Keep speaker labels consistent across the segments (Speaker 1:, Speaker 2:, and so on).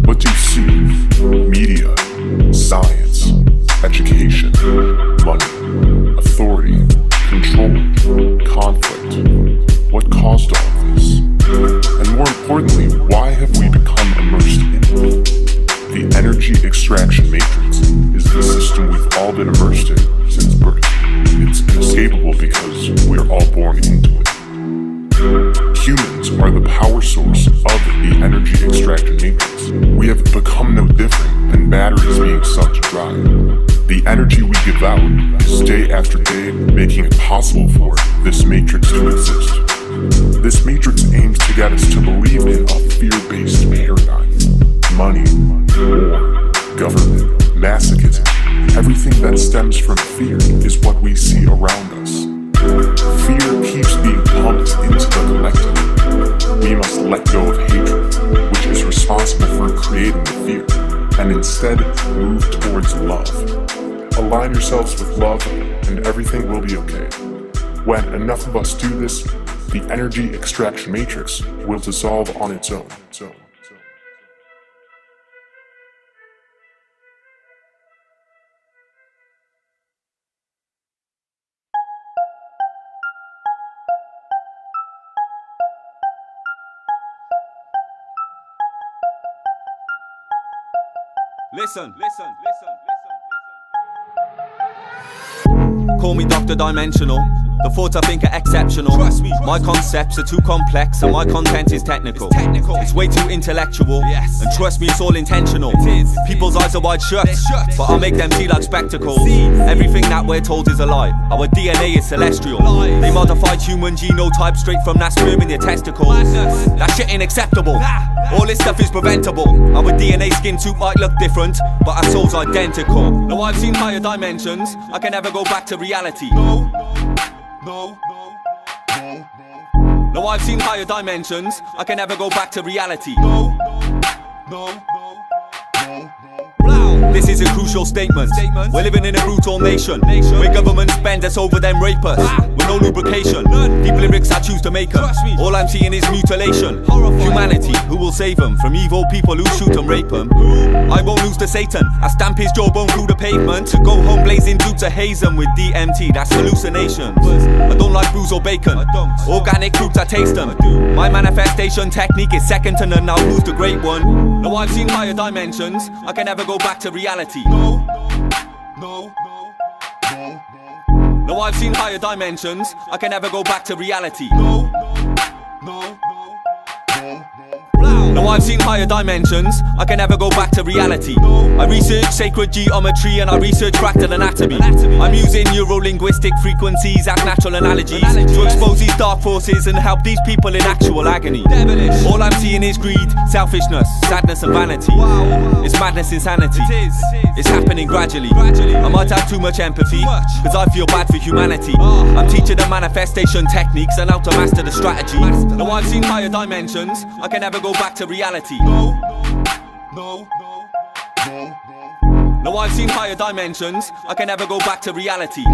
Speaker 1: What do you see? Media, science, education, money, authority, control, conflict. What caused all this? And more importantly, why have we become immersed in it? The energy extraction matrix is the system we've all been immersed in since birth. It's inescapable because we're all born into it. Humans are the power source of the energy extraction matrix. We have become no different than batteries being sucked dry. The energy we give out is day after day making it possible for this matrix to exist. This matrix aims to get us to believe in a fear-based paradigm. Money, war, government, masochism, everything that stems from fear is what we see around us. Fear keeps being pumped into the collective. We must let go of hatred, which is responsible for creating the fear, and instead move towards love. Align yourselves with love, and everything will be okay. When enough of us do this, the energy extraction matrix will dissolve on its own.
Speaker 2: Listen. Call me Dr. Dimensional. The thoughts I think are exceptional. Trust me. My concepts are too complex and my content is technical. It's way too intellectual. Yes. And trust me, it's all intentional. It is. People's eyes are wide shut, but I'll make them see like spectacles. Everything that we're told is a lie. Our DNA is celestial. They modified human genotype straight from that sperm in their testicles. That shit ain't acceptable. All this stuff is preventable. Our DNA skin suit might look different, but our soul's identical. Now I've seen higher dimensions. I can never go back to reality. No, I've seen higher dimensions. I can never go back to reality. This is a crucial statement. We're living in a brutal nation where governments bend us over them rape us with no lubrication. Deep lyrics I choose to make them. All I'm seeing is mutilation. Humanity, who will save them from evil people who shoot and rape them? I won't lose to Satan. I stamp his jawbone through the pavement to go home blazing due to haze them with DMT. That's hallucinations. I don't like booze or bacon. Organic fruits, I taste them. My manifestation technique is second to none. Now who's the great one? No, I've seen higher dimensions. I can never go back to reality. No, I've seen higher dimensions. I can never go back to reality. No, I've seen higher dimensions. I can never go back to reality. I research sacred geometry and I research fractal anatomy. I'm using neuro-linguistic frequencies as natural analogies to expose these dark forces and help these people in actual agony. All I'm seeing is greed, selfishness, sadness and vanity. It's madness, insanity. It's happening gradually. I might have too much empathy, cause I feel bad for humanity. I'm teaching them manifestation techniques and how to master the strategy. No, I've seen higher dimensions. I can never go back to reality. No, I've seen higher dimensions. I can never go back to reality.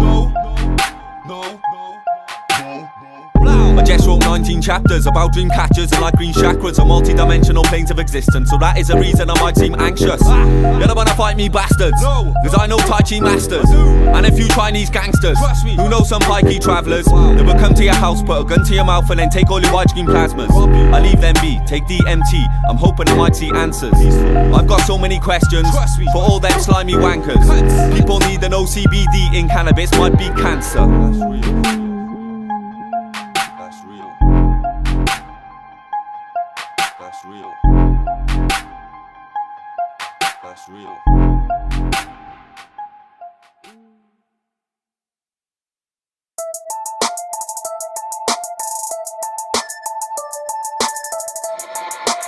Speaker 2: I just wrote 19 chapters about dream catchers and like green chakras and multi-dimensional planes of existence. So that is a reason I might seem anxious. You don't wanna fight me bastards, cause I know Tai Chi masters and a few Chinese gangsters who know some high-key travellers that will come to your house, put a gun to your mouth and then take all your widescreen plasmas. I leave them be, take DMT, I'm hoping I might see answers. I've got so many questions for all them slimy wankers. People need to know CBD in cannabis might be cancer. That's real.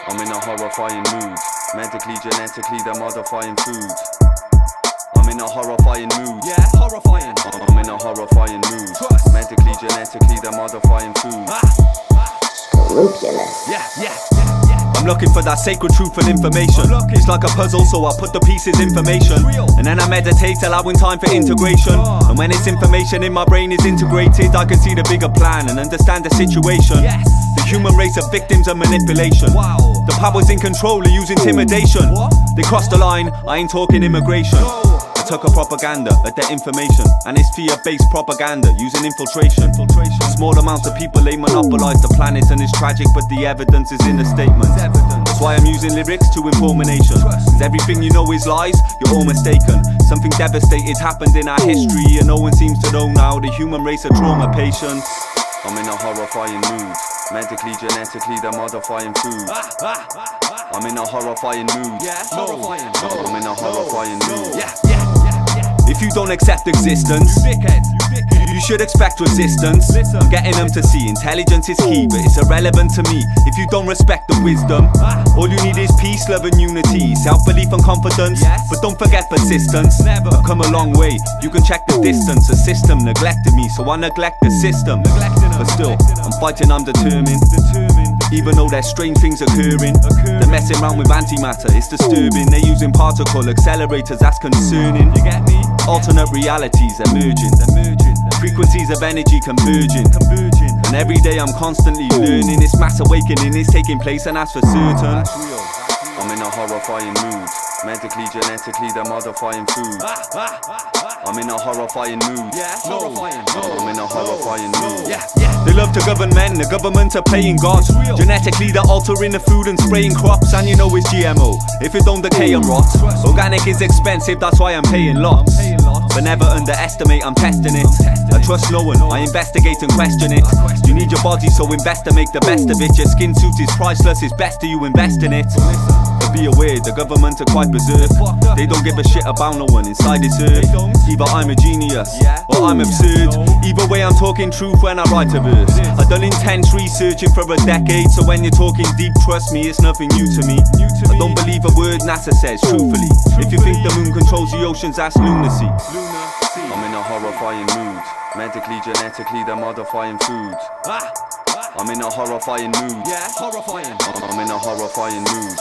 Speaker 2: I'm in a horrifying mood. Medically, genetically, they're modifying food. I'm in a horrifying mood. Yeah, horrifying. I'm in a horrifying mood. Medically, genetically, they're modifying food. Scrupulous. Yeah. I'm looking for that sacred truth and information. It's like a puzzle, so I put the pieces in formation. And then I meditate, allowing time for integration. And when this information in my brain is integrated, I can see the bigger plan and understand the situation. The human race of victims of manipulation. The power's in control, they use intimidation. They crossed the line, I ain't talking immigration. I took a propaganda, a debt information, and it's fear-based propaganda using infiltration. Small amounts of people, they monopolize the planet, and it's tragic, but the evidence is in the statement. That's why I'm using lyrics to inform a nation. Cause everything you know is lies, you're all mistaken. Something devastated happened in our history, and no one seems to know now. The human race are trauma patients. I'm in a horrifying mood. Medically, genetically, they're modifying food. I'm in a horrifying mood. I'm in a horrifying mood. If you don't accept existence, you should expect resistance. I'm getting them to see intelligence is key, but it's irrelevant to me if you don't respect the wisdom. All you need is peace, love and unity, self-belief and confidence, but don't forget persistence. I've come a long way, you can check the distance. The system neglected me, so I neglect the system. But still, I'm fighting, I'm determined. Even though there's strange things occurring, they're messing around with antimatter, it's disturbing. They're using particle accelerators, that's concerning. You get me? Alternate realities emerging, frequencies of energy converging. And every day I'm constantly learning. This mass awakening is taking place, and that's for certain. I'm in a horrifying mood. Medically, genetically, they're modifying food. I'm in a horrifying mood. I'm in a horrifying mood. They love to govern men, the government are playing God. Genetically, they're altering the food and spraying crops, and you know it's GMO. If it don't decay and rot, organic is expensive, that's why I'm paying lots. But never underestimate, I'm testing it. I trust no one, I investigate and question it. You need your body, so invest to make the best of it. Your skin suit is priceless, it's best to you invest in it. But be aware, the government are quite berserk. They don't give a shit about no one inside this earth. Either I'm a genius, or I'm absurd. Either way I'm talking truth when I write a verse. I've done intense researching for a decade, so when you're talking deep, trust me, it's nothing new to me. I don't believe a word NASA says, truthfully. If you think the moon controls the oceans, that's lunacy. I'm in a horrifying mood. Medically, genetically, they're modifying food. I'm in a horrifying mood. I'm in a horrifying mood.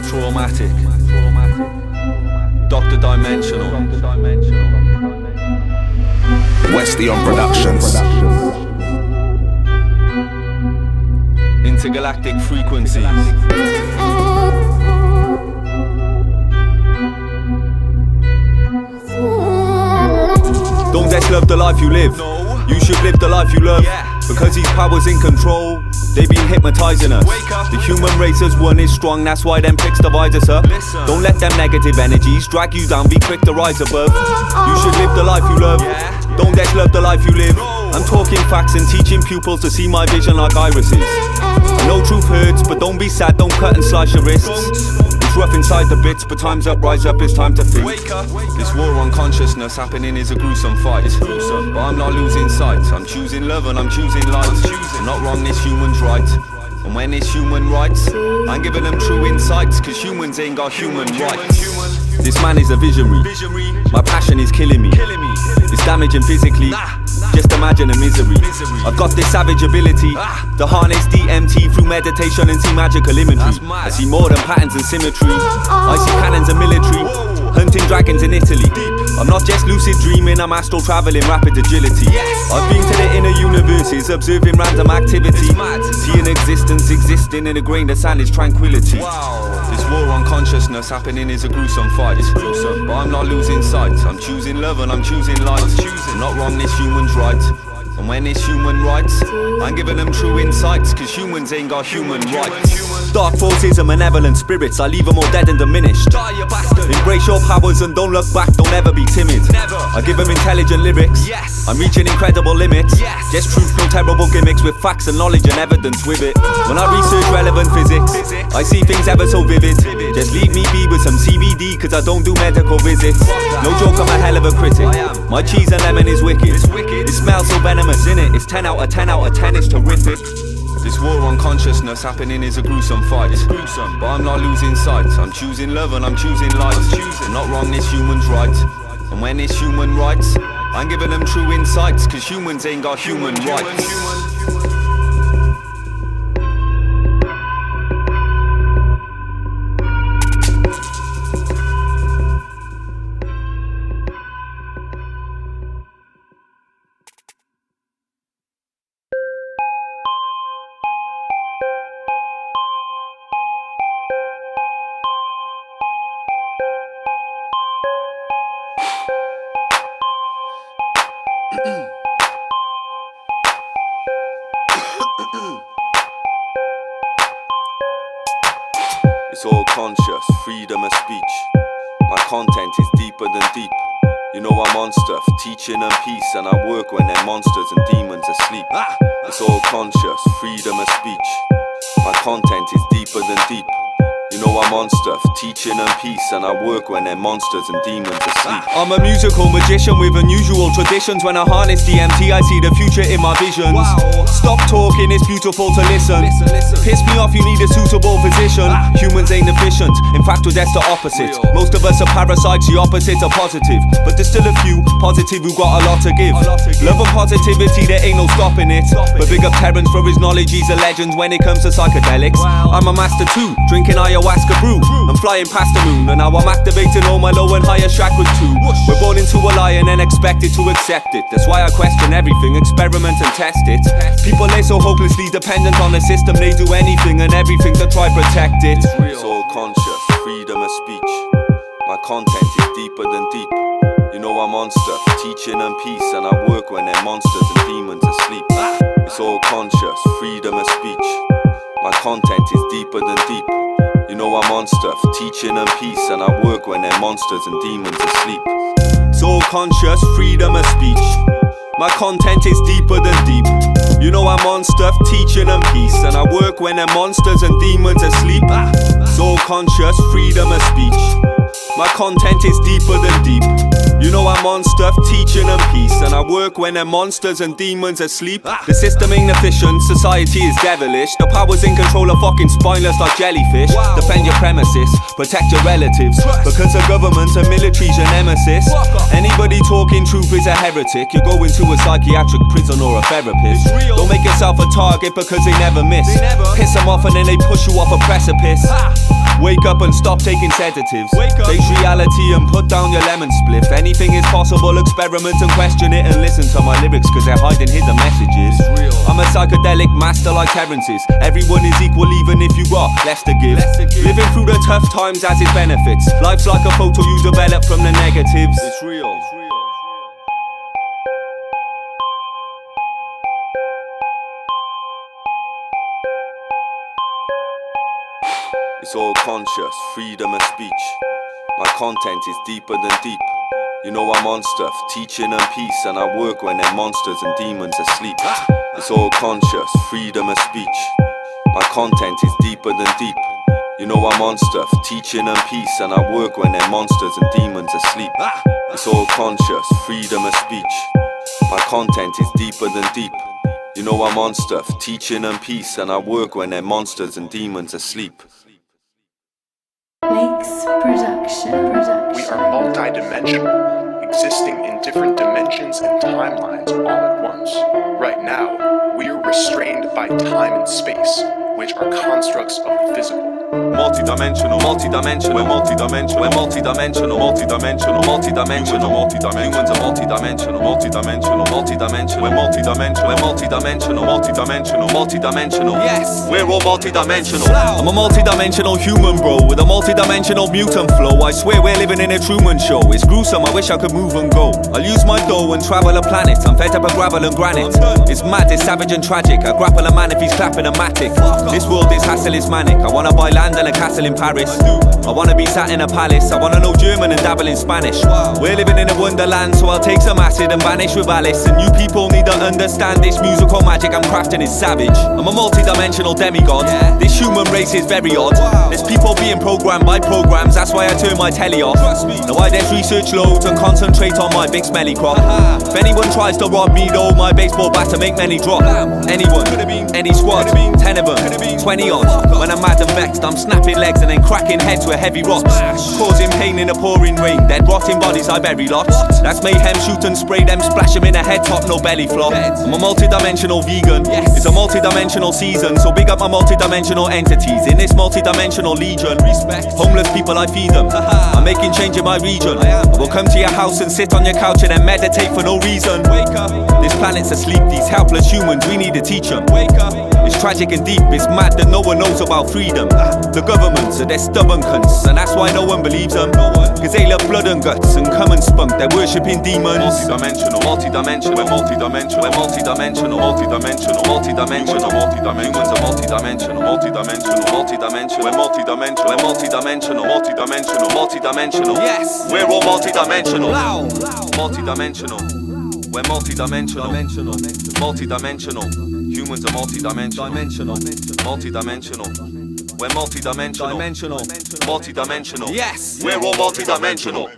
Speaker 2: Traumatik, Multidimensional,
Speaker 1: Westion Productions.
Speaker 2: intergalactic frequencies. Don't just love the life you live. You should live the life you love. Because these powers in control, they been hypnotizing us. The human race as one is strong, that's why them pricks divide us up. Don't let them negative energies drag you down, be quick to rise above. You should live the life you love. Don't just love the life you live. I'm talking facts and teaching pupils to see my vision like irises. I know truth hurts, but don't be sad, don't cut and slice your wrists. It's rough inside the bits, but time's up, rise up, it's time to think. This war on consciousness happening is a gruesome fight. But I'm not losing sight, I'm choosing love and I'm choosing light. I'm not wrong, this human's right. And when it's human rights, I'm giving them true insights, cause humans ain't got human rights. This man is a visionary, my passion is killing me. It's damaging physically, just imagine a misery. I've got this savage ability to harness DMT through meditation and see magical imagery. I see more than patterns and symmetry. I see cannons and military, hunting dragons in Italy. I'm not just lucid dreaming, I'm astral traveling, rapid agility. I've been to the inner universes, observing random activity. Seeing existence existing in a grain of sand is tranquility. This war on consciousness happening is a gruesome fight. But I'm not losing sight, I'm choosing love and I'm choosing light. I'm not wrong, this human's right. And when it's human rights, I'm giving them true insights, cause humans ain't got human rights. Dark forces and malevolent spirits, I leave them all dead and diminished. Embrace your powers and don't look back, don't ever be timid. I give them intelligent lyrics, I'm reaching incredible limits. Just truth, no terrible gimmicks, with facts and knowledge and evidence with it. When I research relevant physics, I see things ever so vivid. Just leave me be with some CBD, cause I don't do medical visits. No joke, I'm a hell of a critic. My cheese and lemon is wicked. It smells so venomous in it, it's 10 out of 10 out of 10, it's terrific. This war on consciousness happening is a gruesome fight. But I'm not losing sight, I'm choosing love and I'm choosing light. I'm not wrong, this human's right. And when it's human rights, I'm giving them true insights, cause humans ain't got human rights. It's all conscious, freedom of speech. My content is deeper than deep. You know I'm on stuff, teaching and peace, and I work when they're monsters and demons asleep. It's all conscious, freedom of speech. My content is deeper than deep. You know I'm on stuff, teaching and peace, and I work when they're monsters and demons asleep. I'm a musical magician with unusual traditions. When I harness DMT, I see the future in my visions. Stop talking, it's beautiful to listen. Piss me off, you need a suitable position. Humans ain't efficient, in fact we're just the opposite. Most of us are parasites, the opposite are positive. But there's still a few positive who got a lot to give. Love and positivity, there ain't no stopping it. But big up Terrence for his knowledge, he's a legend when it comes to psychedelics. I'm a master too, drinking ayahuasca brew. I'm flying past the moon, and now I'm activating all my low and higher chakras too. We're born into a lion and expected to accept it. That's why I question everything, experiment and test it. People they so hopelessly dependent on the system, they do anything and everything to try protect it. It's all conscious, freedom of speech. My content is deeper than deep. You know I'm on stuff, teaching and peace, and I work when they're monsters and demons asleep. It's all conscious, freedom of speech. My content is deeper than deep. You know I'm on stuff, teaching and peace, and I work when they're monsters and demons asleep. It's all conscious, freedom of speech. My content is deeper than deep. You know I'm on stuff, teaching and peace, and I work when they're monsters and demons asleep. It's all conscious, freedom of speech. My content is deeper than deep. You know I'm on stuff, teaching and peace, and I work when they're monsters and demons asleep. The system ain't efficient, society is devilish. The power's in control of fucking spineless like jellyfish. Defend your premises, protect your relatives, because the government and military's your nemesis. Anybody talking truth is a heretic. You go into a psychiatric prison or a therapist. Don't make yourself a target because they never miss. Piss them off and then they push you off a precipice. Wake up and stop taking sedatives. Face reality and put down your lemon spliff. Anything is possible, experiment and question it, and listen to my lyrics cause they're hiding hidden messages. I'm a psychedelic master like Terrence is. Everyone is equal even if you got less to give. Living through the tough times has its benefits. Life's like a photo you develop from the negatives. It's real. It's all conscious, freedom of speech. My content is deeper than deep. You know I'm on stuff, teaching and peace, and I work when they're monsters and demons asleep. It's all conscious, freedom of speech. My content is deeper than deep. You know I'm on stuff, teaching and peace, and I work when they're monsters and demons asleep. It's all conscious, freedom of speech. My content is deeper than deep. You know I'm on stuff, teaching and peace, and I work when they're monsters and demons asleep.
Speaker 3: Makes production.
Speaker 1: We are multidimensional, existing in different dimensions and timelines all at once. Right now, we are restrained by time and space, which are constructs of the physical.
Speaker 2: Multidimensional, multidimensional, we're multidimensional, we're multidimensional, multidimensional, multidimensional, multidimensional. Humans are multidimensional, multidimensional, multidimensional, we're multidimensional, we're multidimensional, multidimensional, multidimensional. Yes, we're all multidimensional. I'm a multidimensional human, bro, with a multidimensional mutant flow. I swear we're living in a Truman Show. It's gruesome, I wish I could move and go. I'll use my dough and travel a planet. I'm fed up of gravel and granite. It's mad, it's savage and tragic. I grapple a man if he's clapping a matic. This world is hassle, it's manic. I wanna buy land and a castle in Paris. I wanna be sat in a palace. I wanna know German and dabble in Spanish. We're living in a wonderland, so I'll take some acid and vanish with Alice. And you people need to understand this musical magic I'm crafting is savage. I'm a multi-dimensional demigod. This human race is very odd. There's people being programmed by programs, that's why I turn my telly off. Now I just research loads and concentrate on my big smelly crop. If anyone tries to rob me though, my baseball bat to make many drop. Anyone, any squad, 10 of them, 20 odd. When I'm mad and vexed, I'm snapping legs and then cracking heads with heavy rocks, causing pain in a pouring rain. Dead rotting bodies I bury lots. That's mayhem, shoot and spray them, splash them in a head top, no belly flop. I'm a multidimensional vegan, it's a multidimensional season, so big up my multidimensional entities in this multidimensional legion. Homeless people, I feed them. I'm making change in my region. I will come to your house and sit on your couch and then meditate for no reason. This planet's asleep, these helpless humans, we need to teach them. It's tragic and deep, it's mad that no one knows about freedom. The governments are their stubborn cunts, and that's why no one believes them. Cause they love blood and guts and come and spunk, they're worshipping demons. Multidimensional, we're multidimensional, we're multidimensional, humans are multidimensional, we're multidimensional, yes, we're all multidimensional, we're multidimensional, humans are multidimensional, we're multidimensional, yes, we're all multidimensional.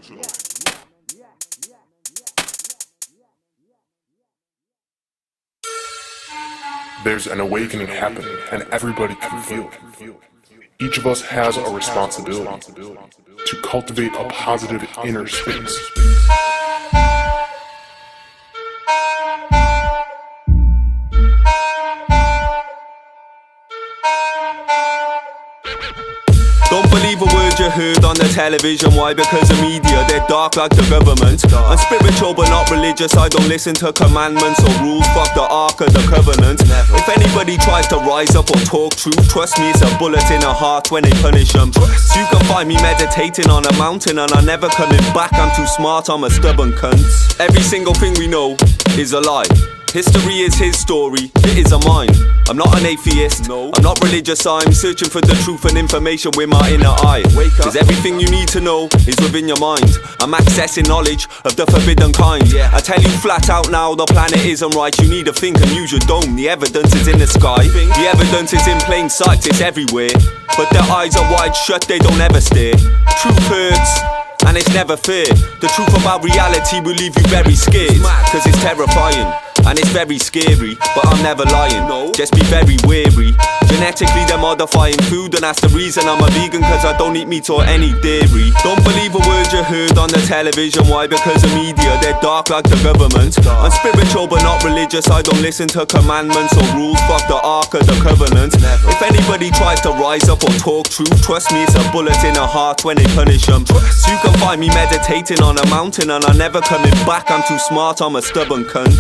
Speaker 1: There's an awakening happening, and everybody can feel it. Each of us has a responsibility to cultivate a positive inner space.
Speaker 2: Don't believe a word you heard on the television. Why? Because the media, they're dark like the government. I'm spiritual but not religious, I don't listen to commandments or rules. Fuck the Ark of the Covenant. If anybody tries to rise up or talk truth, trust me, it's a bullet in the heart when they punish them. So you can find me meditating on a mountain and I'm never coming back. I'm too smart, I'm a stubborn cunt. Every single thing we know is a lie. History is his story, it isn't mine. I'm not an atheist, no. I'm not religious, I'm searching for the truth and information with my inner eye. Cause everything you need to know is within your mind. I'm accessing knowledge of the forbidden kind. I tell you flat out now, the planet isn't right. You need to think and use your dome. The evidence is in the sky, the evidence is in plain sight, it's everywhere. But their eyes are wide shut, they don't ever stare. Truth hurts, and it's never fair. The truth about reality will leave you very scared. Cause it's terrifying, and it's very scary. But I'm never lying, just be very wary. Genetically they're modifying food, and that's the reason I'm a vegan, cause I don't eat meat or any dairy. Don't believe a word you heard on the television. Why? Because the media, they're dark like the government. I'm spiritual but not religious, I don't listen to commandments or rules. Fuck the Ark of the Covenant. If anybody tries to rise up or talk truth, trust me, it's a bullet in the heart when they punish them. So you can find me meditating on a mountain and I'm never coming back. I'm too smart, I'm a stubborn cunt.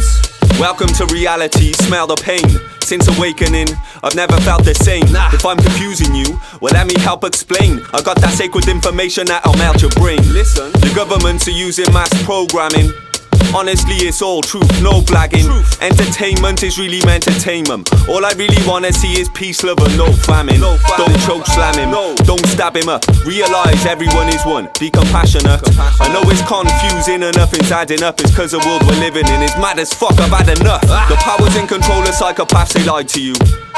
Speaker 2: Welcome to reality, smell the pain. Since awakening, I've never felt the same. If I'm confusing you, well let me help explain. I got that sacred information that'll melt your brain. Listen, the governments are using mass programming. Honestly, it's all truth, no blagging. Entertainment is really entertainment. All I really wanna see is peace, love and no famine. Don't choke slam him, don't stab him up. Realize everyone is one, be compassionate. I know it's confusing and nothing's adding up. It's cause the world we're living in is mad as fuck, I've had enough. The powers in control of psychopaths, they lied to you.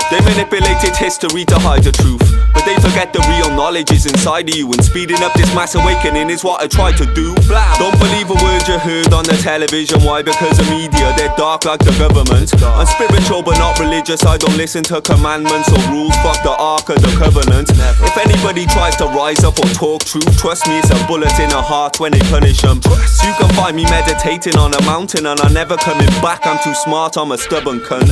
Speaker 2: They manipulated history to hide the truth, but they forget the real knowledge is inside of you. And speeding up this mass awakening is what I try to do. Don't believe a word you heard on the television. Why? Because the media, they're dark like the government. I'm spiritual but not religious, I don't listen to commandments or rules. Fuck the Ark of the Covenant. If anybody tries to rise up or talk truth, trust me, it's a bullet in the heart when they punish them. So you can find me meditating on a mountain and I'm never coming back. I'm too smart, I'm a stubborn cunt.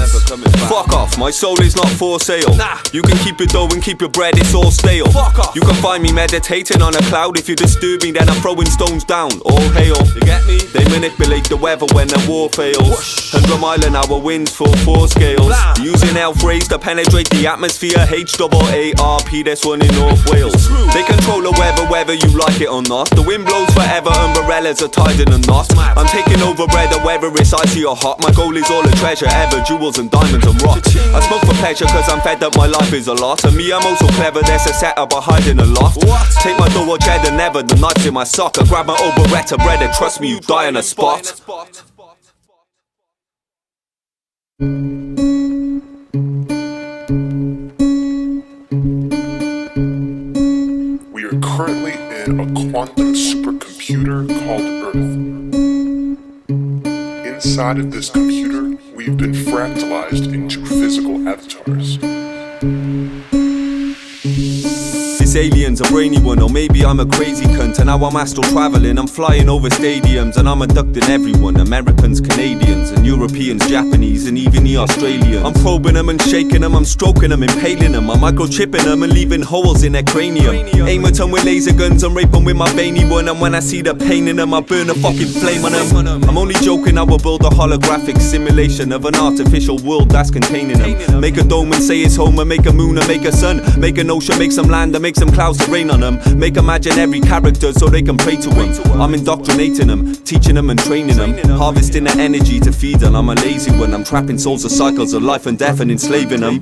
Speaker 2: Fuck off, my soul is not for sale. You can keep your dough and keep your bread, it's all stale. Fuck off. You can find me meditating on a cloud. If you disturb me, then I'm throwing stones down. All hail, you get me? They manipulate the weather when the war fails. 100 mile an hour winds for 4 scales. Using elf rays to penetrate the atmosphere. HAARP, that's one in North Wales. They control the weather whether you like it or not. The wind blows forever, umbrellas are tied in a knot. I'm taking over whether it's icy or hot. My goal is all the treasure ever, jewels and diamonds and rocks. I smoke for pleasure cause I'm fed up, my life is a lot. And me, I'm also clever, there's a setup I hide in a loft. Take my door cheddar, never, the knife's in my sock. I grab my old Beretta bread and trust me, you die on a spot.
Speaker 1: We are currently in a quantum supercomputer called Earth. Inside of this computer, we've been fractalized into physical avatars.
Speaker 2: This alien's a brainy one, or maybe I'm a crazy cunt. And now I'm astral traveling, I'm flying over stadiums, and I'm abducting everyone, Americans, Canadians, and Europeans, Japanese, and even the Australians. I'm probing them and shaking them, I'm stroking them, impaling them, I'm microchipping them and leaving holes in their cranium. Aim at them with laser guns and rape them with my veiny one, and when I see the pain in them, I burn a fucking flame on them. I'm only joking, I will build a holographic simulation of an artificial world that's containing them. Make a dome and say it's home, and make a moon and make a sun, make an ocean, make some land and make some clouds to rain on them. Make imaginary characters so they can pray to them. I'm indoctrinating them, teaching them and training them, harvesting the energy to feed them. I'm a lazy one, I'm trapping souls of cycles of life and death and enslaving them.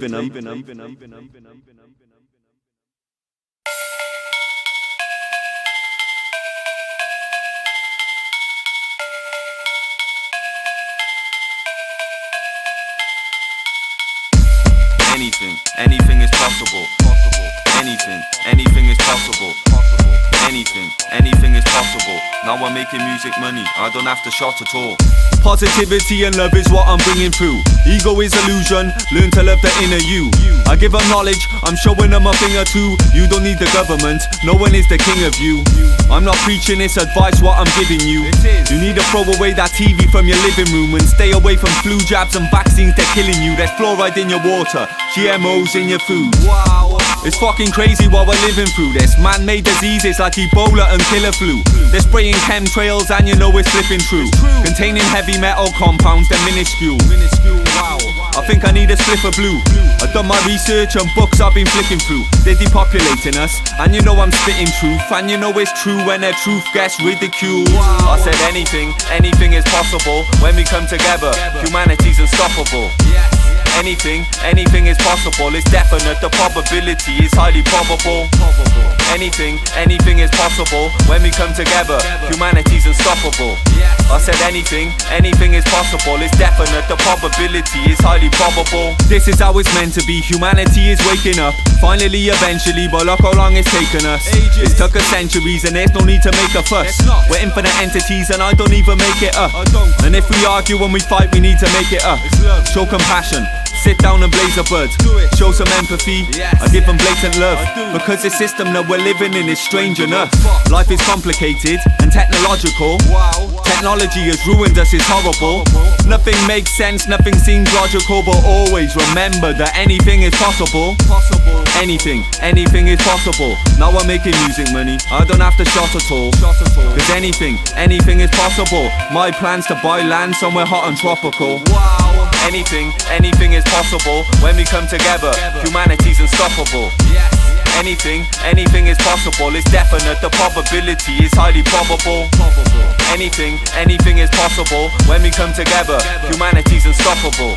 Speaker 2: Anything is possible. Anything is possible. Anything is possible. Now I'm making music money, I don't have to shot at all. Positivity and love is what I'm bringing through. Ego is illusion, learn to love the inner you. I give them knowledge, I'm showing them a thing or two. You don't need the government, no one is the king of you. I'm not preaching, it's advice what I'm giving you. You need to throw away that TV from your living room and stay away from flu jabs and vaccines, they're killing you. There's fluoride in your water, GMOs in your food. Wow, it's fucking crazy what we're living through. There's man-made diseases like Ebola and killer flu. They're spraying chemtrails and you know it's slipping through. Containing heavy metal compounds, they're minuscule. Wow, I think I need a slip of blue. I've done my research and books I've been flicking through. They're depopulating us, and you know I'm spitting truth. And you know it's true when the truth gets ridiculed. I said anything is possible when we come together. Humanity's unstoppable. Anything is possible, it's definite, the probability is highly probable. Anything is possible when we come together. Humanity's unstoppable. I said anything is possible, it's definite, the probability is highly probable. This is how it's meant to be, humanity is waking up. Finally, eventually, but look how long it's taken us. It's took us centuries and there's no need to make a fuss. We're infinite entities and I don't even make it up. And if we argue when we fight, we need to make it up. Show compassion, sit down and blaze a bud. Show some empathy, I give them blatant love. Because the system that we're living in is strange enough. Life is complicated and technological. Technology has ruined us, it's horrible. Nothing makes sense, nothing seems logical. But always remember that anything is possible. Anything is possible. Now I'm making music money, I don't have to shot at all. Cause anything is possible. My plan's to buy land somewhere hot and tropical. Anything is possible when we come together. Humanity's unstoppable. Anything is possible, it's definite, the probability is highly probable. Anything is possible when we come together. Humanity's unstoppable.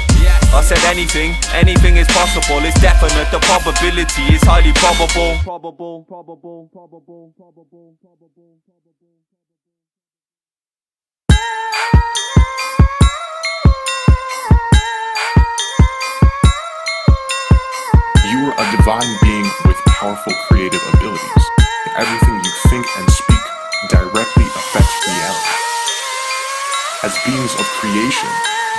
Speaker 2: I said anything is possible, it's definite, the probability is highly probable.
Speaker 1: You are a divine being with powerful creative abilities, and everything you think and speak directly affects reality. As beings of creation,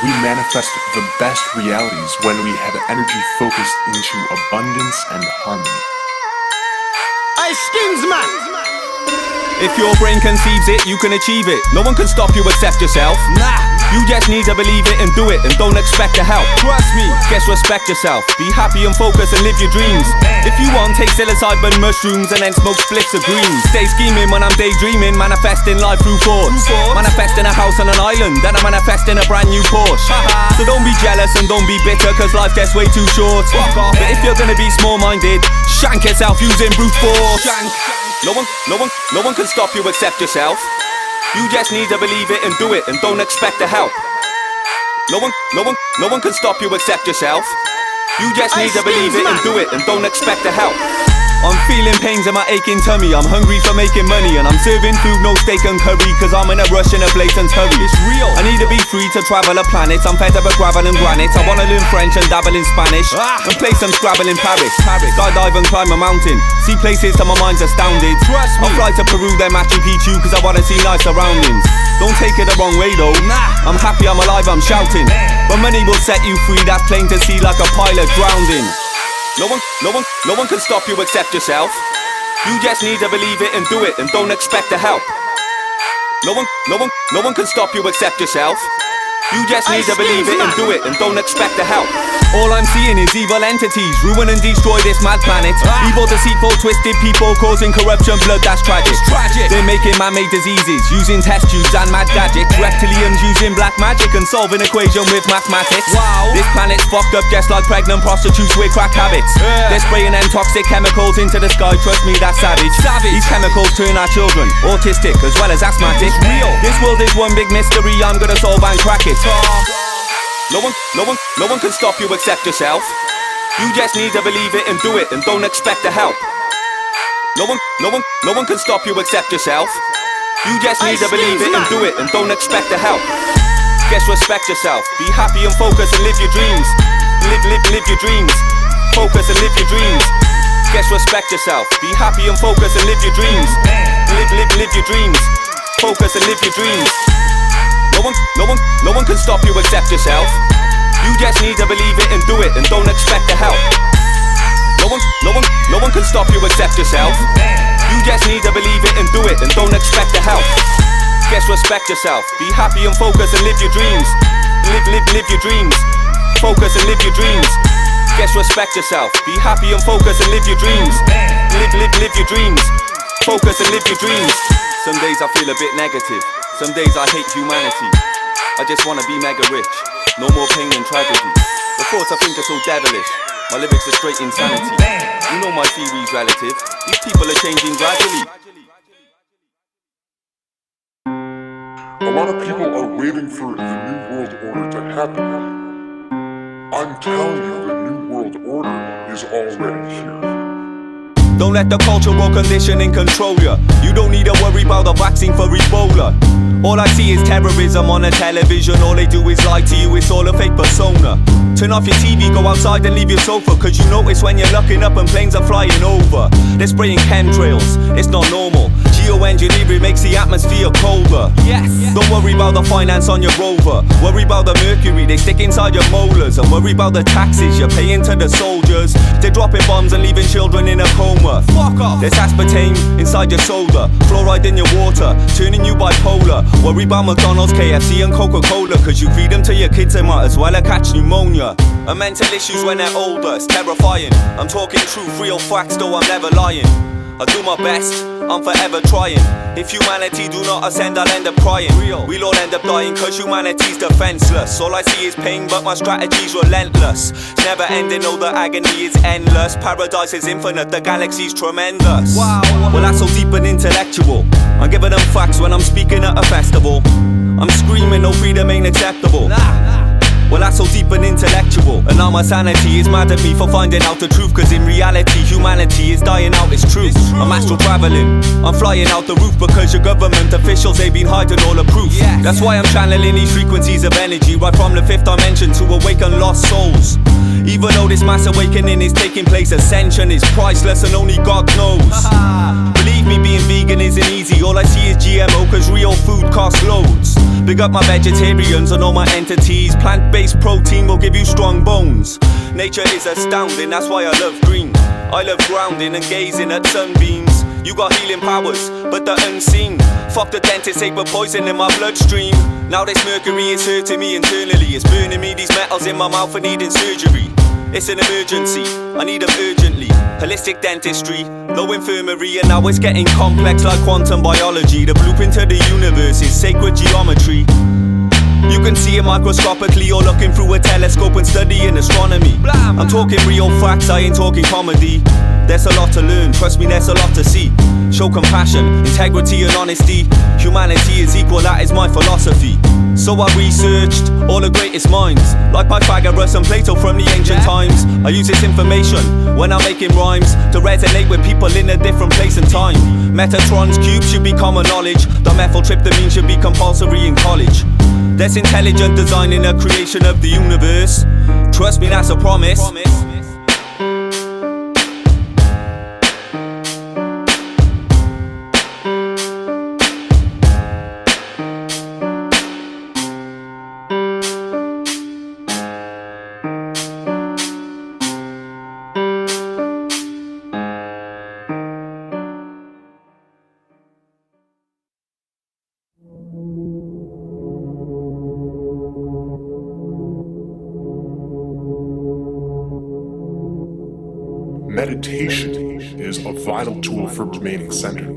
Speaker 1: we manifest the best realities when we have energy focused into abundance and harmony.
Speaker 2: Hey, skins man! If your brain conceives it, you can achieve it. No one can stop you, accept yourself. Nah, you just need to believe it and do it, and don't expect the help. Trust me, just respect yourself. Be happy and focus and live your dreams. If you want, take psilocybin mushrooms and then smoke spliffs of green. Stay scheming when I'm daydreaming, manifesting life through thoughts. Manifesting a house on an island, then I'm manifesting a brand new Porsche. So don't be jealous and don't be bitter, cause life gets way too short. But if you're gonna be small-minded, shank yourself using brute force. No one can stop you, accept yourself. You just need to believe it and do it, and don't expect the help. No one can stop you, accept yourself. You just need to believe it and do it, and don't expect the help. I'm feeling pains in my aching tummy. I'm hungry for making money, and I'm serving food, no steak and curry, cause I'm in a rush in a blatant hurry. It's real. I need to be free to travel a planet. I'm fed up with gravel and granite. I wanna learn French and dabble in Spanish, and play some Scrabble in Paris. Skydive and climb a mountain, see places till my mind's astounded. Trust me. I'll fly to Peru, then Machu Picchu, cause I wanna see nice surroundings. Don't take it the wrong way though. I'm happy, I'm alive, I'm shouting. But money will set you free, that's plain to see, like a pilot drowning. No one can stop you except yourself. You just need to believe it and do it and don't expect the help. No one can stop you except yourself. You just need to believe it and do it and don't expect the help. All I'm seeing is evil entities ruin and destroy this mad planet. Evil, deceitful, twisted people causing corruption, blood, that's tragic. They're making man-made diseases, using test tubes and mad gadgets. Reptilians using black magic and solving equation with mathematics. Wow. This planet's fucked up just like pregnant prostitutes with crack habits. They're spraying them toxic chemicals into the sky, trust me, that's savage. These chemicals turn our children autistic as well as asthmatic. Real. This world is one big mystery, I'm gonna solve and crack it. No one can stop you except yourself. You just need to believe it and do it and don't expect the help. No one can stop you except yourself. You just need to believe it and do it and don't expect the help. Just respect yourself. Be happy and focus and live your dreams. Live your dreams. Focus and live your dreams. Just respect yourself. Be happy and focus and live your dreams. Live your dreams. Focus and live your dreams. No one can stop you except yourself. You just need to believe it and do it and don't expect the help. No one can stop you except yourself. You just need to believe it and do it and don't expect the help. Just respect yourself. Be happy and focus and live your dreams. Live your dreams. Focus and live your dreams. Just respect yourself. Be happy and focus and live your dreams. Live your dreams. Focus and live your dreams. Some days I feel a bit negative. Some days I hate humanity. I just wanna be mega rich. No more pain and tragedy. The thoughts I think are so devilish. My lyrics are straight insanity. You know my theory's relative. These people are changing gradually.
Speaker 1: A lot of people are waiting for the New World Order to happen. I'm telling you, the New World Order is already here.
Speaker 2: Don't let the cultural conditioning control you. You don't need to worry about the vaccine for Ebola. All I see is terrorism on the television. All they do is lie to you, it's all a fake persona. Turn off your TV, go outside and leave your sofa. Cause you notice when you're looking up and planes are flying over. They're spraying chemtrails, it's not normal. Geoengineering makes the atmosphere colder. Yes. Don't worry about the finance on your rover. Worry about the mercury they stick inside your molars. And worry about the taxes you're paying to the soldiers. They're dropping bombs and leaving children in a coma. Fuck off. There's aspartame inside your soda, fluoride in your water, turning you bipolar. Worry about McDonald's, KFC and Coca-Cola. Cause you feed them to your kids, they might as well catch pneumonia. And mental issues when they're older, it's terrifying. I'm talking truth, real facts, though I'm never lying. I do my best, I'm forever trying. If humanity do not ascend, I'll end up crying. We'll all end up dying cause humanity's defenseless. All I see is pain but my strategy's relentless. It's never ending, no, the agony is endless. Paradise is infinite, the galaxy's tremendous. Wow. Well, that's so deep and intellectual. I'm giving them facts when I'm speaking at a festival. I'm screaming, no freedom ain't acceptable. Well, that's so deep and intellectual. And now my sanity is mad at me for finding out the truth. Cause in reality, humanity is dying out, it's true. I'm astral traveling, I'm flying out the roof. Because your government officials, they've been hiding all the proof. That's why I'm channeling these frequencies of energy right from the fifth dimension to awaken lost souls. Even though this mass awakening is taking place, ascension is priceless and only God knows. Believe me, being vegan isn't easy. All I see is GMO cause real food costs loads. Big up my vegetarians and all my entities. Plant-based protein will give you strong bones. Nature is astounding, that's why I love green. I love grounding and gazing at sunbeams. You got healing powers, but the unseen. Fuck the dentist, they put poison in my bloodstream. Now this mercury is hurting me internally. It's burning me, these metals in my mouth are needing surgery. It's an emergency, I need them urgently. Holistic dentistry, no infirmary. And now it's getting complex like quantum biology. The blueprint to the universe is sacred geometry. You can see it microscopically or looking through a telescope and studying astronomy. I'm talking real facts, I ain't talking comedy. There's a lot to learn, trust me, there's a lot to see. Show compassion, integrity and honesty. Humanity is equal, that is my philosophy. So I researched all the greatest minds, like Pythagoras and Plato from the ancient times. I use this information when I'm making rhymes to resonate with people in a different place and time. Metatron's cube should be common knowledge. Dimethyltryptamine should be compulsory in college. There's intelligent design in the creation of the universe. Trust me, that's a promise.
Speaker 1: meditation is a vital tool for remaining centered.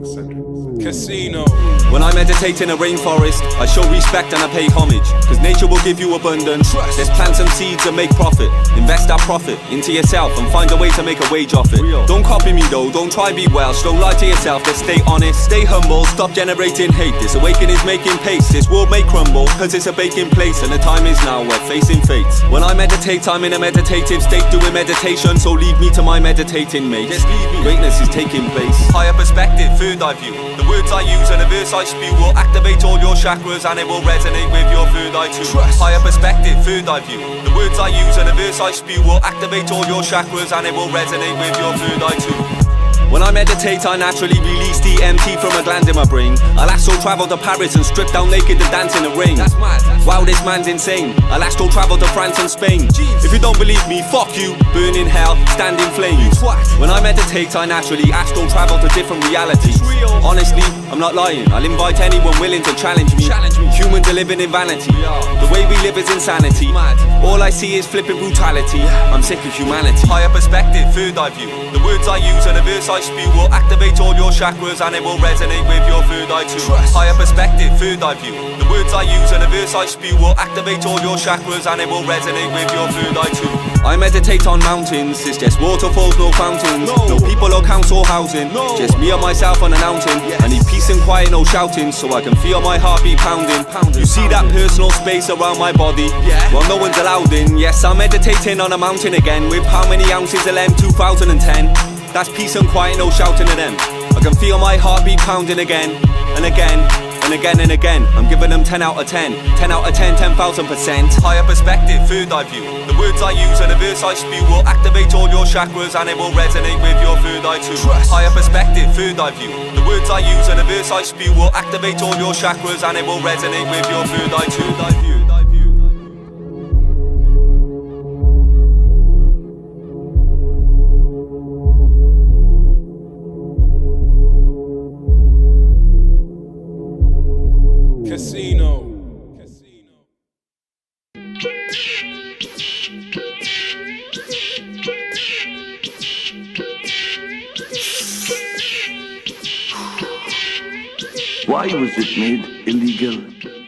Speaker 2: Casino. When I meditate in a rainforest, I show respect and I pay homage, cause nature will give you abundance. Let's plant some seeds and make profit. Invest that profit into yourself and find a way to make a wage off it. Don't copy me though, don't try be Welsh. Don't lie to yourself, let's stay honest. Stay humble, stop generating hate. This awakening is making pace. This world may crumble, cause it's a baking place. And the time is now, we're facing fate. When I meditate, I'm in a meditative state, doing meditation. So leave me to my meditating mate. Just leave me. Greatness is taking place. Higher perspective, third eye view. The words I use and the verse I spew will activate all your chakras and it will resonate with your third eye too. Higher perspective, third eye view. The words I use and the verse I spew will activate all your chakras and it will resonate with your third eye too. When I meditate, I naturally release DMT from a gland in my brain. I'll astral travel to Paris and strip down naked to dance in the rain. That's mad. Wow, this man's insane. I'll astral travel to France and Spain. Jeez. If you don't believe me, fuck you. Burn in hell, stand in flames. When I meditate, I naturally astral travel to different realities. Honestly, I'm not lying. I'll invite anyone willing to challenge me. Humans are living in vanity. The way we live is insanity. All I see is flipping brutality. I'm sick of humanity. Higher perspective, third eye view. The words I use and the verse I spew will activate all your chakras and it will resonate with your third eye too. Higher perspective, third eye view. The words I use and the verse I spew will activate all your chakras and it will resonate with your third eye too. I meditate on mountains, it's just waterfalls, no fountains. No people or council housing, just me and myself on an mountain. I need peace and quiet, no shouting, so I can feel my heartbeat pounding. You see that personal space around my body? Well, no one's allowed in. Yes, I'm meditating on a mountain again. With how many ounces of LM 2010? That's peace and quiet, no shouting at them. I can feel my heartbeat pounding again and again and again and again. I'm giving them 10 out of 10. 10 out of 10, 10,000%. Higher perspective, third eye view. The words I use and the verse I spew will activate all your chakras and it will resonate with your third eye too. Higher perspective, third eye view. The words I use and the verse I spew will activate all your chakras and it will resonate with your third eye too. Casino.
Speaker 3: Why was it made illegal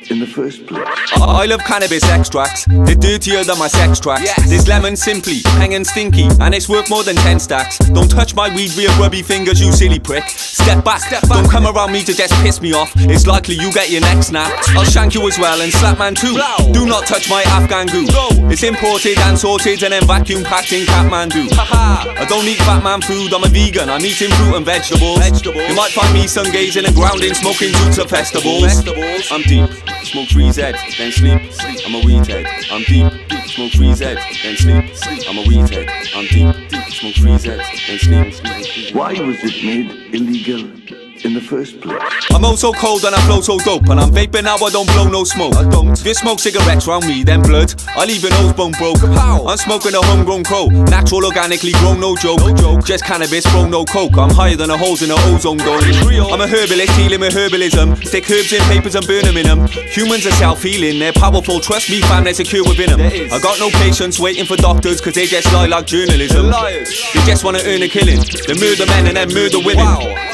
Speaker 3: in the first place?
Speaker 2: I love cannabis extracts, they're dirtier than my sex tracks. This lemon simply, hanging stinky, and it's worth more than 10 stacks. Don't touch my weed with your grubby fingers, you silly prick. Step back, don't come around me to just piss me off. It's likely you get your neck snapped. I'll shank you as well and slap man too. Do not touch my Afghan goo. It's imported and sorted and then vacuum packed in Kathmandu. I don't eat fat man food, I'm a vegan, I'm eating fruit and vegetables. You might find me sun-gazing and grounding, smoking roots at festivals. I'm deep, smoke freeze head, then sleep. I'm a weed head, I'm deep, smoke freeze head, then sleep. I'm a weed head, I'm deep, smoke freeze head, then sleep.
Speaker 3: Why was it made illegal in the first place?
Speaker 2: I'm oh so cold and I flow so dope, and I'm vaping now, I don't blow no smoke. I don't. If you smoke cigarettes round me, then blood, I'll leave your nose bone broke. I'm smoking a homegrown crow, natural, organically grown, no joke. Just cannabis, bro, no coke. I'm higher than the holes in the ozone dome. I'm a herbalist, healing with herbalism. Stick herbs in papers and burn them in them. Humans are self-healing, they're powerful, trust me fam, there's a cure within them. I got no patience waiting for doctors, cause they just lie like journalism. They just wanna earn a killing, they murder men and then murder women.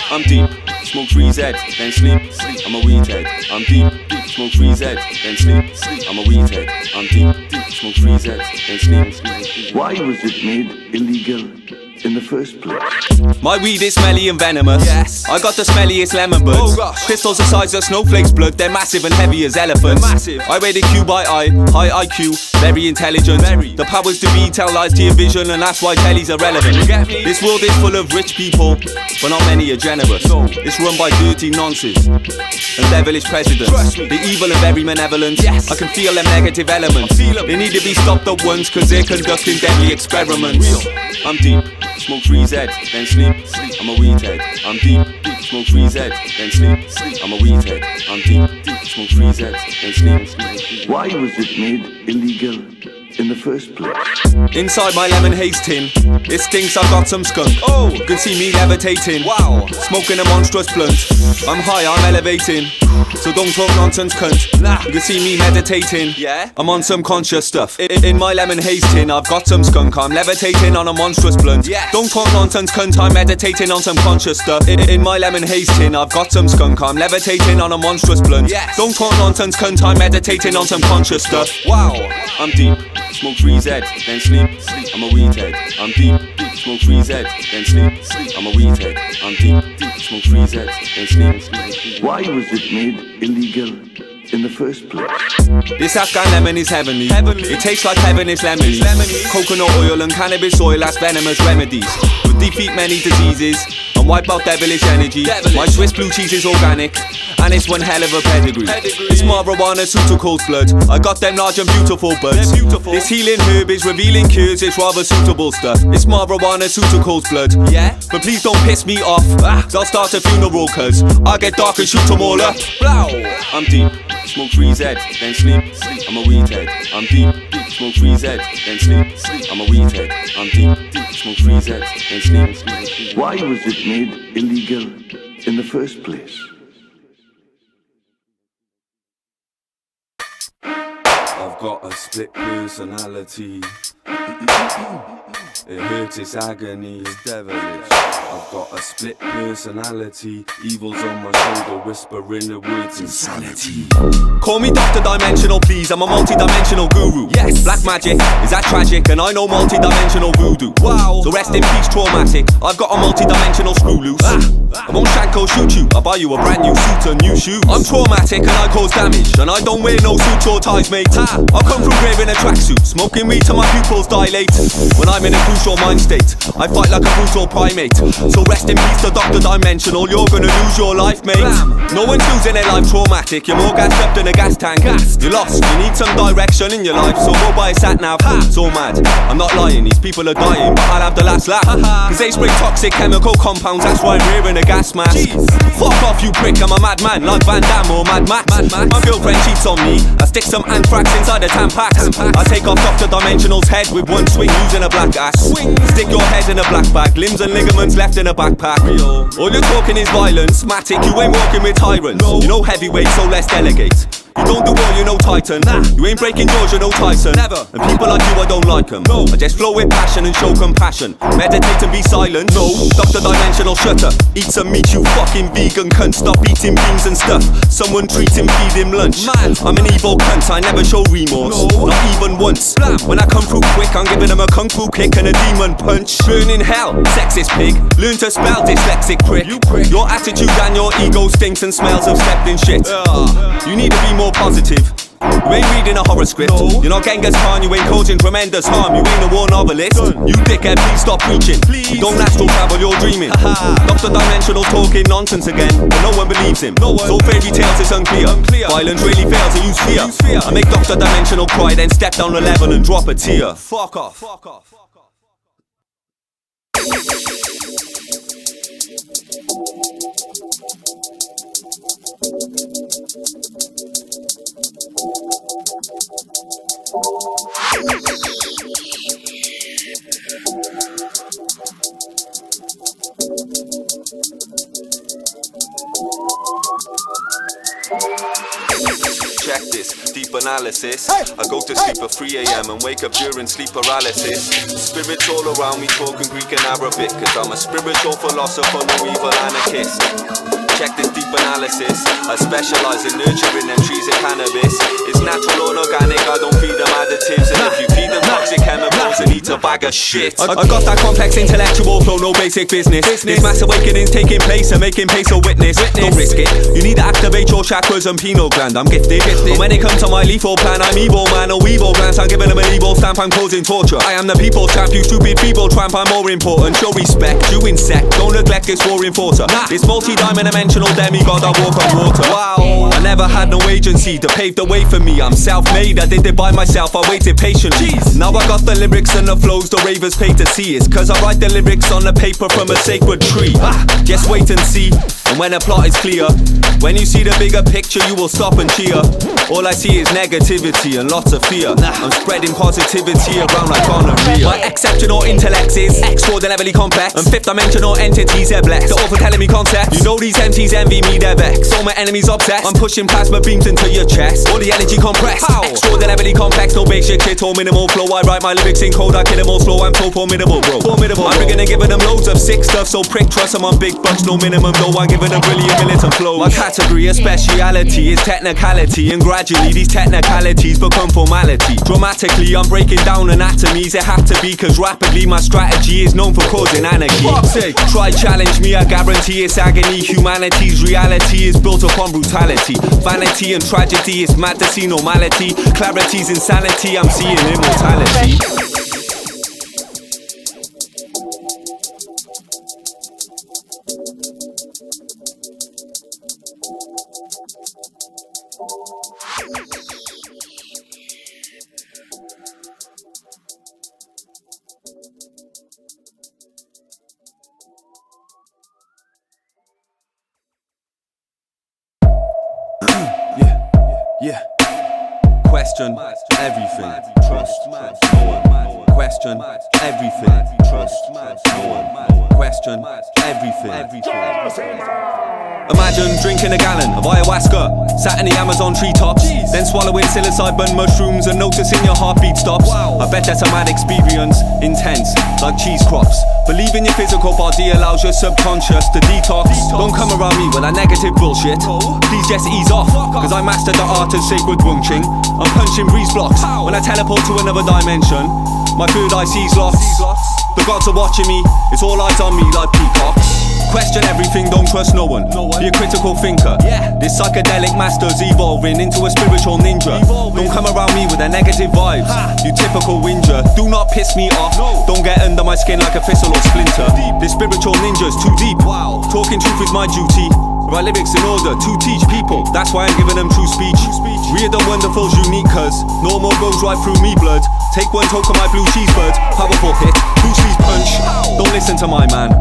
Speaker 2: I'm deep, smoke freeze head, then sleep. I'm a weed head, I'm deep, smoke freeze head, then sleep. I'm a weed head, I'm deep, smoke freeze head, then sleep.
Speaker 3: Why was it made illegal in the first place?
Speaker 2: My weed is smelly and venomous. I got the smelliest lemon buds. Crystals the size of snowflakes blood, they're massive and heavy as elephants. I weigh the Q by eye, high IQ, very intelligent. The powers to be tell lies to your vision, and that's why telly's irrelevant. This world is full of rich people, but not many are generous. It's run by dirty nonsense and devilish presidents. They're evil and very malevolent. I can feel them negative elements. They need to be stopped at once, cause they're conducting deadly experiments. I'm deep, smoke freeze head, then sleep. I'm a weed head, I'm deep, smoke freeze head, then sleep. I'm a weed head, I'm deep, smoke freeze head, then sleep.
Speaker 3: Why was it made illegal in the first place?
Speaker 2: Inside my lemon haze tin, it stinks, I've got some skunk. Oh, you can see me levitating. Wow, smoking a monstrous blunt. I'm high, I'm elevating. So don't talk nonsense, cunt. Nah, you can see me meditating. Yeah, I'm on some conscious stuff. In my lemon haze tin, I've got some skunk. I'm levitating on a monstrous blunt. Yeah, don't talk nonsense, cunt. I'm meditating on some conscious stuff. In my lemon haze tin, I've got some skunk. I'm levitating on a monstrous blunt. Yeah, don't talk nonsense, cunt. I'm meditating on some conscious stuff. Wow, I'm deep. Smoke 3Z, then sleep. I'm a weed head. I'm deep. Smoke 3Z, then sleep. I'm a weed head. I'm deep. Smoke 3Z, then sleep.
Speaker 3: Why was it made illegal in the first place?
Speaker 2: This Afghan lemon is heavenly. It tastes like heaven, it's lemony. Coconut oil and cannabis oil as venomous remedies. Would defeat many diseases and wipe out devilish energy. My Swiss blue cheese is organic, and it's one hell of a pedigree. It's marijuana pharmaceuticals blood. I got them large and beautiful buds. This healing herb is revealing cures, it's rather suitable stuff. It's marijuana pharmaceuticals blood. Yeah, but please don't piss me off, I'll start a funeral cause I get dark and shoot them all up. I'm deep. Smoke 3Z, then sleep. I'm a weed head. I'm deep. Smoke 3Z, then sleep. I'm a weed head. I'm deep. Smoke 3Z, then sleep.
Speaker 3: Why was it made illegal in the first place?
Speaker 2: I've got a split personality. It hurts, it's agony, it's devilish. I've got a split personality. Evil's on my shoulder, whispering the words insanity. Call me Dr. Dimensional, please, I'm a multidimensional guru. Yes, black magic, is that tragic? And I know multidimensional voodoo. Wow, so rest in peace, Traumatik. I've got a multidimensional screw loose. I won't shank or shoot you, I'll buy you a brand new suit and new shoes. I'm traumatic and I cause damage, and I don't wear no suits or ties, mate. I'll come through grave in a tracksuit, smoking weed till my pupils dilate. When I'm in a crucial mind state, I fight like a brutal primate. So rest in peace to Dr. Dimensional, you're gonna lose your life, mate. No one's losing their life Traumatic, you're more gassed up than a gas tank. You're lost, you need some direction in your life, so go buy a sat nav. So mad, I'm not lying, these people are dying, but I'll have the last laugh. Cause they spray toxic chemical compounds, that's why I'm wearing a gas mask. Fuck off you prick, I'm a madman, like Van Damme or Mad Max. My girlfriend cheats on me, I stick some anthrax inside a Tampax. I take off Dr. Dimensional's head with one swing using a black ass. Stick your head in a black bag, limbs and ligaments left in a backpack. All you're talking is violence, Matic, you ain't walking with tyrants. You know heavyweight, so let's delegate. You don't do war, you know Titan. You ain't breaking yours, you know Tyson. Never. And people like you, I don't like them. No. I just flow with passion and show compassion. Meditate and be silent. No. Dr. Dimensional, shut up. Eat some meat, you fucking vegan cunt. Stop eating beans and stuff. Someone treat him, feed him lunch. Man, I'm an evil cunt, I never show remorse. No. Not even once. Blam. When I come through quick, I'm giving him a kung fu kick and a demon punch. Burn in hell, sexist pig. Learn to spell, dyslexic prick. Your attitude and your ego stinks and smells of stepped in shit. You need to be more positive. You ain't reading a horror script. You're not Genghis Khan, you ain't causing tremendous harm. You ain't a war novelist. You dickhead, please stop preaching. You don't astral travel, you're dreaming. Dr. Dimensional talking nonsense again, but no one believes him. So fairy tales is unclear. Violence really fails and use fear. I make Dr. Dimensional cry, then step down a level and drop a tear. Fuck off. Check this, deep analysis. I go to sleep at 3 AM and wake up during sleep paralysis. Spirits all around me talking Greek and Arabic, cause I'm a spiritual philosopher, no evil anarchist. Check this deep analysis. I specialize in nurturing them trees and cannabis. It's natural or organic, I don't feed them additives. And if you feed them toxic chemicals, they eat a bag of shit. I got that complex intellectual flow, no basic business. This mass awakening's taking place and making pace a witness. Don't risk it, you need to activate your chakras and pineal gland. I'm gifted. And when it comes to my lethal plan, I'm evil man, no evil glance. I'm giving them an evil stamp, I'm causing torture. I am the people's champ, you stupid people tramp. I'm more important, show respect, you insect. Don't neglect this war enforcer. This multi-dimensional demigod, I walk on water. Wow, I never had no agency to pave the way for me. I'm self-made, I did it by myself, I waited patiently. Now I got the lyrics and the flows the ravers pay to see. It's cause I write the lyrics on the paper from a sacred tree. Just wait and see. And when a plot is clear, when you see the bigger picture, you will stop and cheer. All I see is negativity and lots of fear. I'm spreading positivity around like gonorrhea. My exceptional intellect is extraordinarily complex, and fifth dimensional entities are blessed. They're all for telling me concepts. You know these MCs envy me, they're vexed. All my enemies obsessed. I'm pushing plasma beams into your chest. All the energy compressed. Extraordinarily complex, no basic shit or minimal flow. I write my lyrics in code, I kill them all slow. I'm so formidable, bro. Formidable. I'm rigging and giving them loads of sick stuff, so prick trust them on big bucks, no minimum though. I'm giving them brilliant militant flows. My category of speciality is technicality, and gradually these technicalities become formality. Dramatically, I'm breaking down anatomies. It have to be, cause rapidly my strategy is known for causing anarchy. Try challenge me, I guarantee it's agony. Humanity's reality is built upon brutality. Vanity and tragedy, it's mad to see normality. Clarity's insanity, I'm seeing immortality. Yeah. Question everything. Trust no one. Question everything. Trust no one. Question everything. Imagine drinking a gallon of ayahuasca, sat in the Amazon treetops, then swallowing psilocybin mushrooms and noticing your heartbeat stops. I bet that's a mad experience, intense, like cheese crops. Believing your physical body allows your subconscious to detox. Don't come around me with that negative bullshit. Please just ease off, cause I mastered the art of sacred wung ching. I'm punching breeze blocks when I teleport to another dimension. My third eye sees lots. The gods are watching me, it's all eyes on me like peacocks. Question everything, don't trust no one. Be a critical thinker. This psychedelic master's evolving into a spiritual ninja. Don't come around me with the negative vibes, you typical whinger. Do not piss me off, don't get under my skin like a thistle or splinter. This spiritual ninja's too deep. Talking truth is my duty. Write lyrics in order to teach people, that's why I'm giving them true speech. Weird and wonderful's unique cause normal goes right through me blood. Take one toke of my blue cheesebird. Powerful hit, Bruce Lee's punch. Don't listen to my man,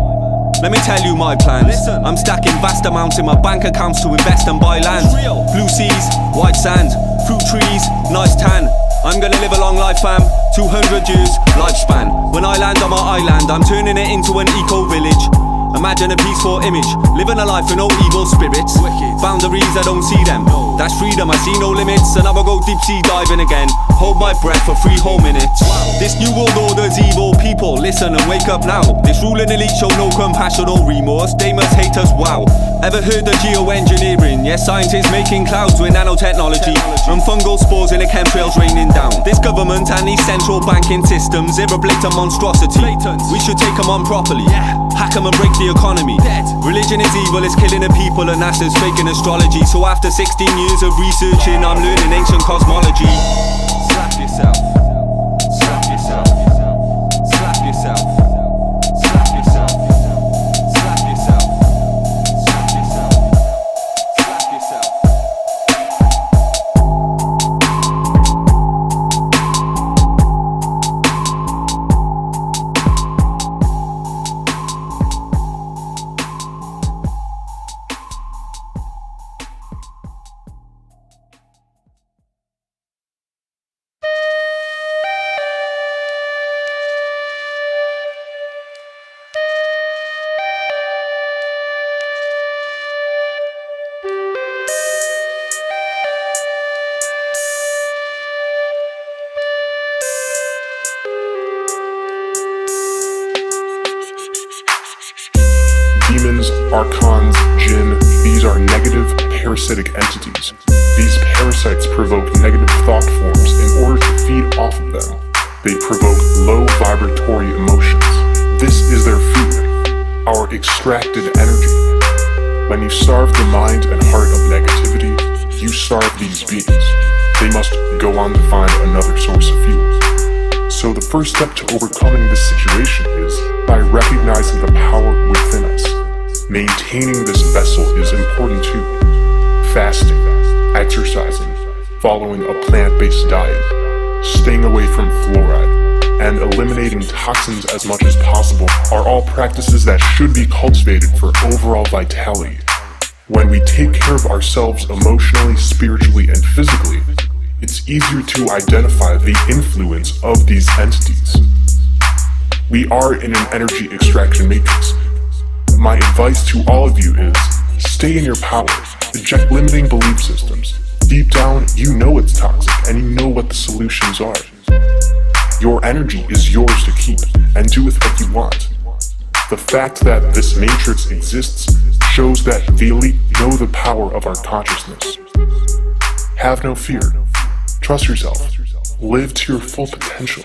Speaker 2: let me tell you my plans. I'm stacking vast amounts in my bank accounts to invest and buy land. Blue seas, white sand, fruit trees, nice tan. I'm gonna live a long life, fam, 200 years lifespan. When I land on my island, I'm turning it into an eco-village. Imagine a peaceful image, living a life with no evil spirits. Boundaries, I don't see them, that's freedom, I see no limits. And I will go deep sea diving again, hold my breath for 3 whole minutes. This new world order's evil people, listen and wake up now. This ruling elite show no compassion or remorse, they must hate us, wow. Ever heard of geoengineering? Yes, scientists making clouds with nanotechnology, and fungal spores in the chemtrails raining down. This government and these central banking systems, they're a blatant monstrosity. We should take them on properly, hack them and break the economy. Religion is evil, it's killing the people, and NASA's faking astrology. So after 16 years of researching, I'm learning ancient cosmology. Slap yourself. Slap yourself. Slap yourself. Slap yourself. Slap yourself. Slap yourself. Slap yourself.
Speaker 1: Demons, archons, jinn, these are negative parasitic entities. These parasites provoke negative thought forms in order to feed off of them. They provoke low vibratory emotions. This is their food, our extracted energy. When you starve the mind and heart of negativity, you starve these beings. They must go on to find another source of fuel. So the first step to overcoming this situation is by recognizing the power within us. Maintaining this vessel is important too. Fasting, exercising, following a plant-based diet, staying away from fluoride, and eliminating toxins as much as possible are all practices that should be cultivated for overall vitality. When we take care of ourselves emotionally, spiritually, and physically, it's easier to identify the influence of these entities. We are in an energy extraction matrix. My advice to all of you is, stay in your power, reject limiting belief systems. Deep down, you know it's toxic, and you know what the solutions are. Your energy is yours to keep, and do with what you want. The fact that this matrix exists shows that the elite know the power of our consciousness. Have no fear. Trust yourself. Live to your full potential.